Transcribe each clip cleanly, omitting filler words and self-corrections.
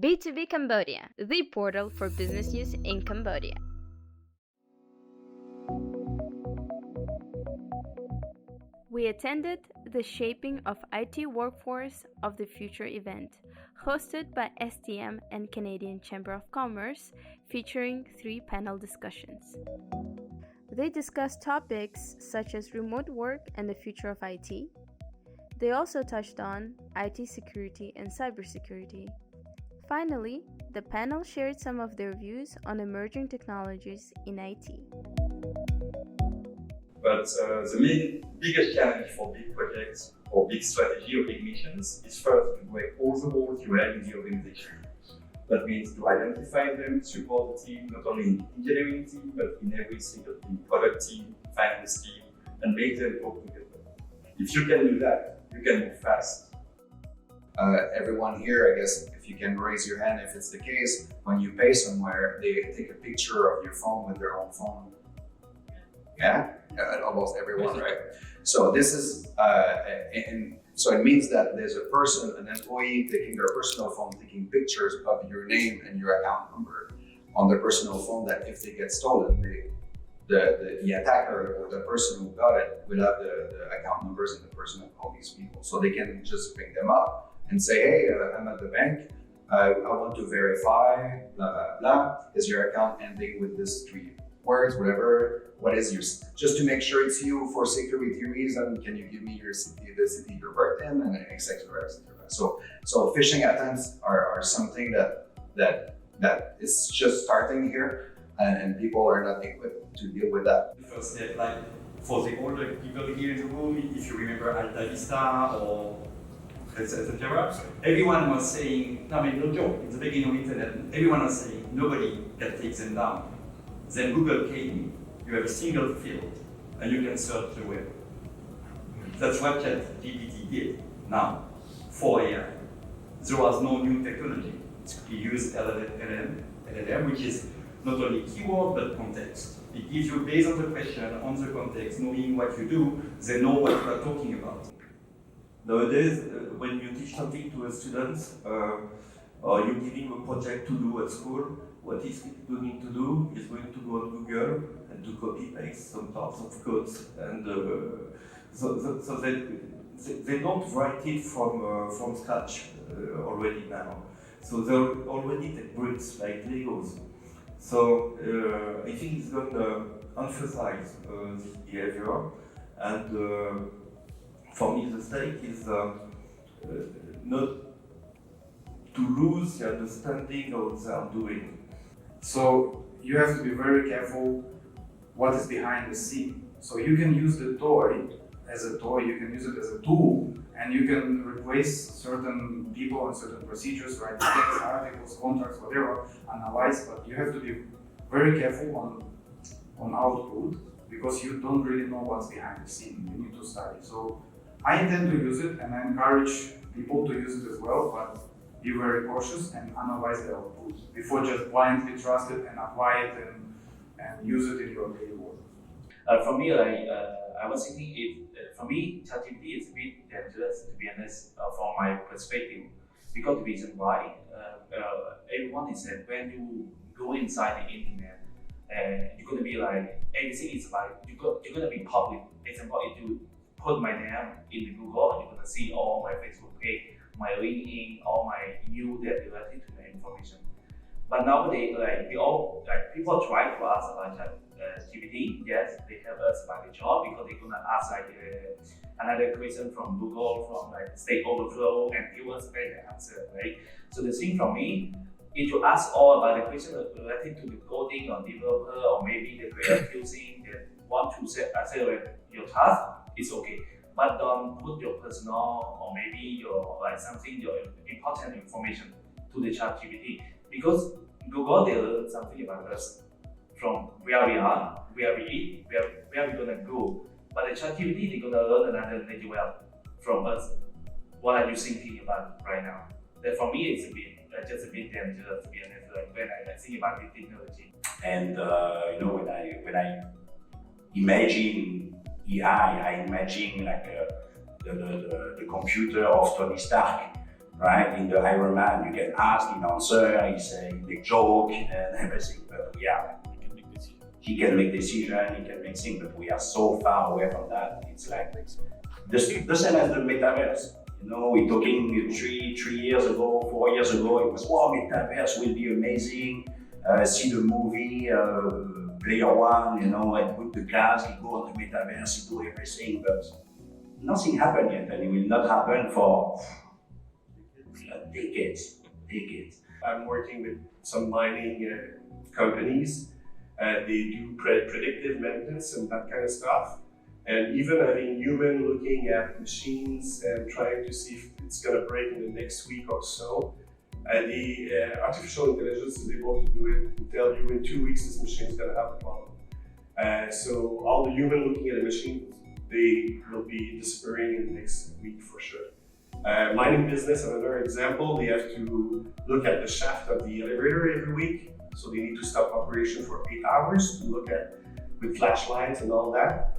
B2B Cambodia, the portal for business use in Cambodia. We attended the Shaping of IT Workforce of the Future event, hosted by ESTIAM and Canadian Chamber of Commerce, featuring 3 panel discussions. They discussed topics such as remote work and the future of IT. They also touched on IT security and cybersecurity. Finally, the panel shared some of their views on emerging technologies in IT. But the biggest challenge for big projects or big strategy or big missions is first to break all the walls you have in the organization. That means to identify them, support the team, not only in the engineering team, but in every single team, product team, finance team, and make them work together. If you can do that, you can move fast. Everyone here, I guess, if you can raise your hand if it's the case, when you pay somewhere, they take a picture of your phone with their own phone. Yeah, almost everyone, right? So this is, so it means that there's a person, an employee taking their personal phone, taking pictures of your name and your account number on their personal phone, that if they get stolen, the attacker or the person who got it will have the account numbers and the person of all these people. So they can just pick them up and say, hey, I'm at the bank, I want to verify, blah, blah, blah. Is your account ending with this 3 words, whatever, what is yours? Just to make sure it's you for security reasons, can you give me your city, the city you worked in, and etc. So phishing attempts are something that is just starting here, and people are not equipped to deal with that. First step, like for the older people here in the room, if you remember Alta Vista or etc. Everyone was saying, no joke, in the beginning of internet, everyone was saying nobody can take them down. Then Google came, you have a single field, and you can search the web. That's what ChatGPT did now, for AI. There was no new technology. We use LLM, which is not only keyword, but context. It gives you, based on the question, on the context, knowing what you do, they know what you are talking about. Nowadays, when you teach something to a student, or you give him a project to do at school, what he's going to do is going to go on Google and to copy-paste some parts of codes, and so they don't write it from scratch already now. So they already take bricks like Legos. So I think it's going to emphasize this behavior, and for me the stake is not to lose the understanding of what they are doing. So you have to be very careful what is behind the scene. So you can use the toy as a toy, you can use it as a tool, and you can replace certain people and certain procedures, write text, articles, contracts, whatever, analyze, but you have to be very careful on output, because you don't really know what's behind the scene. You need to study. So I intend to use it, and I encourage people to use it as well, but be very cautious and analyze the output before just blindly trust it and apply it and use it in your daily work. For me, I was thinking, for me, ChatGPT is a bit dangerous, to be honest, from my perspective. Because the reason why, everyone is that when you go inside the internet, you're going to be like, everything is like, you're going to be public. Example, if you put my name in the Google, you're going to see all my Facebook page, my LinkedIn, all my news that related to my information. But nowadays, people try to ask about GPT. Yes, they help us by the job, because they're gonna ask another question from Google, from Stack Overflow, and give us back the answer, right? So the thing from me, if you ask all about the question related to the coding or developer, or maybe the creative thing that want to accelerate your task, it's okay. But don't put your personal or maybe your your important information to the ChatGPT, because Google, they learn something about us from where we are, where we eat, where we're gonna go. But the ChatGPT, they're gonna learn another as well from us. What are you thinking about right now? That for me, it's just a bit dangerous, to be honest. When I think about the technology. And when I imagine AI, I imagine the computer of Tony Stark, right? In the Iron Man, you can ask, he answer, he say, make joke and everything. But yeah, he can make decision, he can make things, but we are so far away from that. It's like the same as the metaverse. You know, we're talking three years ago, 4 years ago, it was, wow, metaverse will be amazing. See the movie, Player One, you know, and put the cast, you go on the metaverse, you do everything, but nothing happened yet, and it will not happen for decades. I'm working with some mining companies. They do predictive maintenance and that kind of stuff. And even having human looking at machines and trying to see if it's going to break in the next week or so. The artificial intelligence is able to do it and tell you in 2 weeks this machine is going to have a problem. So all the human looking at the machine, they will be disappearing in the next week for sure. Mining business, another example, they have to look at the shaft of the elevator every week. So they need to stop operation for 8 hours to look at with flashlights and all that.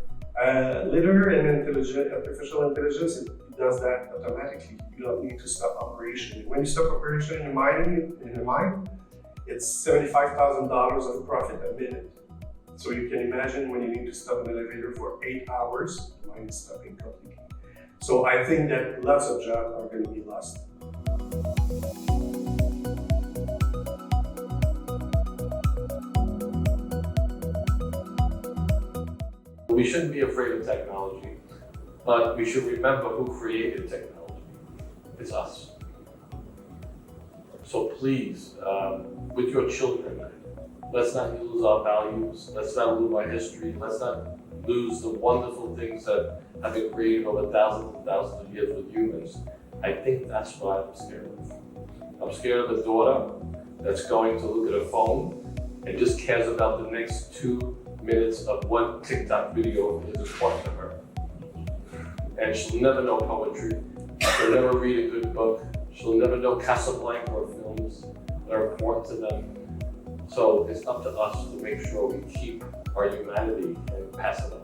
Later in artificial intelligence, it does that automatically. You don't need to stop operation. When you stop operation in a mine, it's $75,000 of profit a minute. So you can imagine when you need to stop an elevator for 8 hours, the mine is stopping completely. So I think that lots of jobs are going to be lost. We shouldn't be afraid of technology, but we should remember who created technology. It's us. So please, with your children, let's not lose our values, let's not lose our history, let's not lose the wonderful things that have been created over thousands and thousands of years with humans. I think that's what I'm scared of. I'm scared of the daughter that's going to look at her phone and just cares about the next 2 minutes of one TikTok video that is important to her. And she'll never know poetry, she'll never read a good book, she'll never know Casablanca or films that are important to them. So it's up to us to make sure we keep our humanity and pass it on.